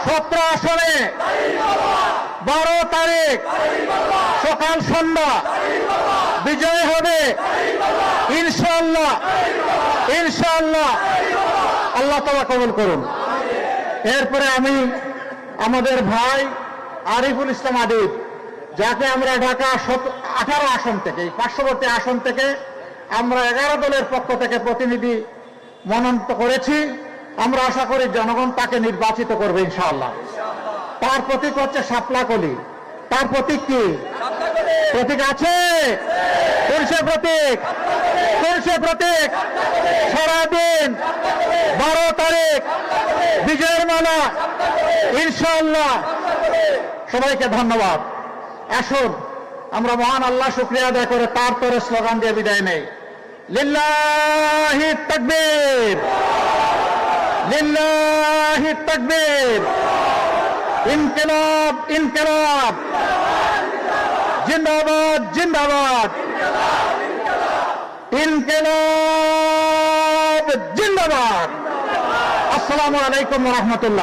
17 আসনে 12 তারিখ সকাল সন্ধ্যা বিজয় হবে ইনশাআল্লাহ। ইনশাআল্লাহ আল্লাহ তাআলা কবুল করুন। এরপরে আমি আমাদের ভাই আরিফুল ইসলাম আদিব, যাকে আমরা ঢাকা 18 আসন থেকে, পার্শ্ববর্তী আসন থেকে আমরা 11 দলের পক্ষ থেকে প্রতিনিধি মনোনীত করেছি। আমরা আশা করি জনগণ তাকে নির্বাচিত করবে ইনশাআল্লাহ। তার প্রতীক হচ্ছে শাপলাকলি। তার প্রতীক কি? প্রতীক আছে? কোনসে প্রতীক? কোনসে প্রতীক? সারাদিন 12 তারিখ বিজয়ের মালা ইনশাআল্লাহ। সবাইকে ধন্যবাদ। আসুন আমরা মহান আল্লাহ শুকরিয়া আদায় করে তার তরে স্লোগান দিয়ে বিদায় নেই। লিল্লাহি তাকবীর, লিল্লাহি তাকবীর, ইনকিলাব ইনকিলাব, জিন্দাবাদ জিন্দাবাদ, ইনকিলাব জিন্দাবাদ। আসসালামু আলাইকুম ওয়া রাহমাতুল্লাহ।